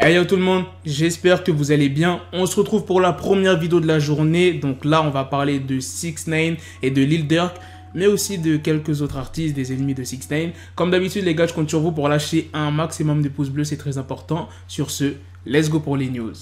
Hey yo tout le monde, j'espère que vous allez bien. On se retrouve pour la première vidéo de la journée. Donc là, on va parler de 6ix9ine et de Lil Durk, mais aussi de quelques autres artistes, des ennemis de 6ix9ine. Comme d'habitude, les gars, je compte sur vous pour lâcher un maximum de pouces bleus, c'est très important. Sur ce, let's go pour les news.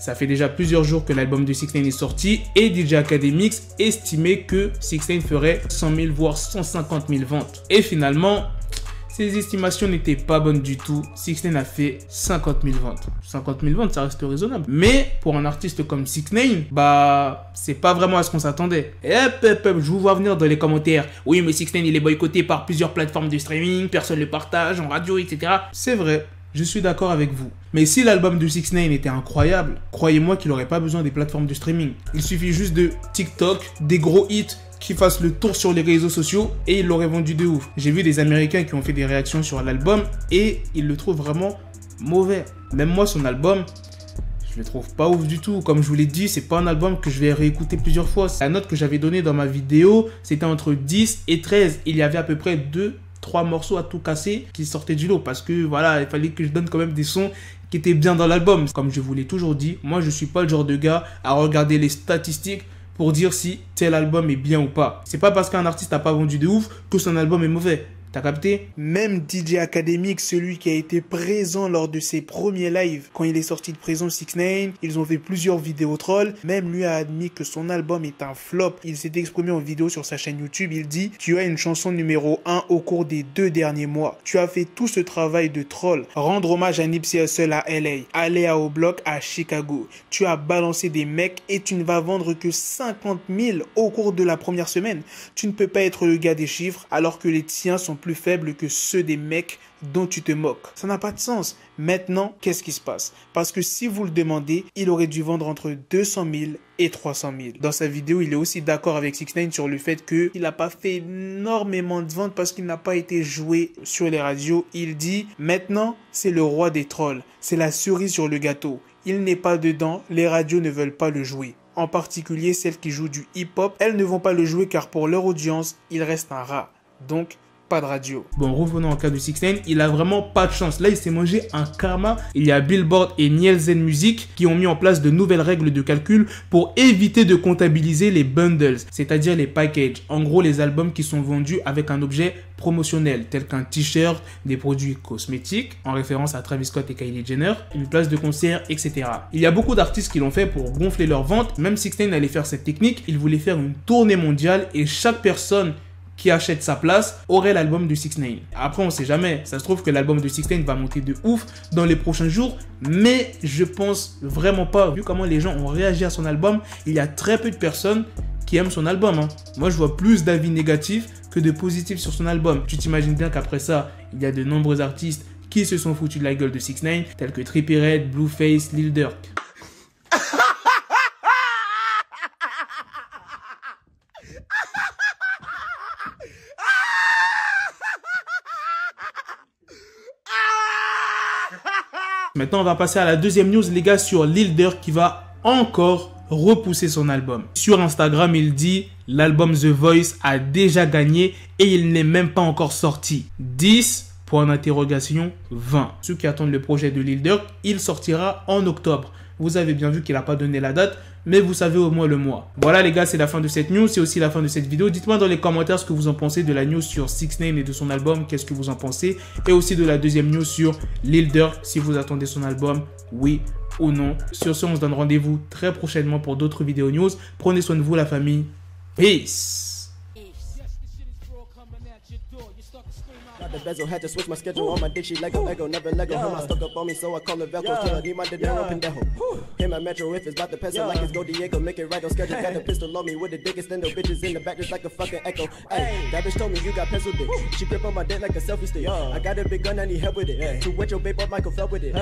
Ça fait déjà plusieurs jours que l'album de 6ix9ine est sorti et DJ Akademiks estimait que 6ix9ine ferait 100 000 voire 150 000 ventes. Et finalement, ces estimations n'étaient pas bonnes du tout. 6ix9ine a fait 50 000 ventes. 50 000 ventes, ça reste raisonnable. Mais pour un artiste comme 6ix9ine, bah, c'est pas vraiment à ce qu'on s'attendait. Et je vous vois venir dans les commentaires. Oui, mais 6ix9ine, il est boycotté par plusieurs plateformes de streaming, personne ne le partage, en radio, etc. C'est vrai. Je suis d'accord avec vous. Mais si l'album de 6ix9ine était incroyable, croyez-moi qu'il n'aurait pas besoin des plateformes de streaming. Il suffit juste de TikTok, des gros hits qui fassent le tour sur les réseaux sociaux et il l'aurait vendu de ouf. J'ai vu des Américains qui ont fait des réactions sur l'album et ils le trouvent vraiment mauvais. Même moi, son album, je le trouve pas ouf du tout. Comme je vous l'ai dit, c'est pas un album que je vais réécouter plusieurs fois. La note que j'avais donnée dans ma vidéo, c'était entre 10 et 13. Il y avait à peu près 3 morceaux à tout casser qui sortaient du lot parce que voilà, il fallait que je donne quand même des sons qui étaient bien dans l'album. Comme je vous l'ai toujours dit, moi je suis pas le genre de gars à regarder les statistiques pour dire si tel album est bien ou pas. C'est pas parce qu'un artiste n'a pas vendu de ouf que son album est mauvais. T'as capté? Même DJ Akademiks, celui qui a été présent lors de ses premiers lives, quand il est sorti de prison 6ix9ine, ils ont fait plusieurs vidéos trolls. Même lui a admis que son album est un flop. Il s'est exprimé en vidéo sur sa chaîne YouTube. Il dit: tu as une chanson numéro 1 au cours des 2 derniers mois. Tu as fait tout ce travail de troll. Rendre hommage à Nipsey Hussle à LA. Aller à O-Block à Chicago. Tu as balancé des mecs et tu ne vas vendre que 50 000 au cours de la première semaine. Tu ne peux pas être le gars des chiffres alors que les tiens sont plus faibles que ceux des mecs dont tu te moques. Ça n'a pas de sens. Maintenant, qu'est-ce qui se passe? Parce que si vous le demandez, il aurait dû vendre entre 200 000 et 300 000. Dans sa vidéo, il est aussi d'accord avec 6ix9ine sur le fait qu'il n'a pas fait énormément de ventes parce qu'il n'a pas été joué sur les radios. Il dit: maintenant, c'est le roi des trolls. C'est la cerise sur le gâteau. Il n'est pas dedans, les radios ne veulent pas le jouer. En particulier, celles qui jouent du hip-hop, elles ne vont pas le jouer car pour leur audience, il reste un rat. Donc, pas de radio. Bon, revenons au cas de 6ix9ine, il a vraiment pas de chance. Là, il s'est mangé un karma. Il y a Billboard et Nielsen Music qui ont mis en place de nouvelles règles de calcul pour éviter de comptabiliser les bundles, c'est-à-dire les packages. En gros, les albums qui sont vendus avec un objet promotionnel, tel qu'un t-shirt, des produits cosmétiques, en référence à Travis Scott et Kylie Jenner, une place de concert, etc. Il y a beaucoup d'artistes qui l'ont fait pour gonfler leurs ventes. Même 6ix9ine allait faire cette technique. Il voulait faire une tournée mondiale et chaque personne qui achète sa place aurait l'album de 6ix9ine. Après, on sait jamais. Ça se trouve que l'album de 6ix9ine va monter de ouf dans les prochains jours, mais je pense vraiment pas. Vu comment les gens ont réagi à son album, il y a très peu de personnes qui aiment son album. Moi, je vois plus d'avis négatifs que de positifs sur son album. Tu t'imagines bien qu'après ça, il y a de nombreux artistes qui se sont foutus de la gueule de 6ix9ine, tels que Trippie Redd, Blueface, Lil Durk. Maintenant, on va passer à la deuxième news, les gars, sur Lil Durk qui va encore repousser son album. Sur Instagram, il dit: l'album The Voice a déjà gagné et il n'est même pas encore sorti. 10, point d'interrogation, 20. Ceux qui attendent le projet de Lil Durk, il sortira en octobre. Vous avez bien vu qu'il n'a pas donné la date, mais vous savez au moins le mois. Voilà les gars, c'est la fin de cette news, c'est aussi la fin de cette vidéo. Dites-moi dans les commentaires ce que vous en pensez de la news sur 6ix9ine et de son album, qu'est-ce que vous en pensez. Et aussi de la deuxième news sur Lil Durk, si vous attendez son album, oui ou non. Sur ce, on se donne rendez-vous très prochainement pour d'autres vidéos news. Prenez soin de vous la famille. Peace. The bezel had to switch my schedule on my dick, she Lego, never Lego. Him, I stuck up on me, so I call it Velcro. Killer, need my dinero, pendejo. Him, my metro, if it's about to peso, like it's Go Diego, make it right on schedule. Got the pistol on me with the dick, extendo bitches in the back, just like a fucking echo. Hey, that bitch told me you got pencil dick. She grip on my dick like a selfie stick. I got a big gun, I need help with it. To wet your babe up, Michael fell with it.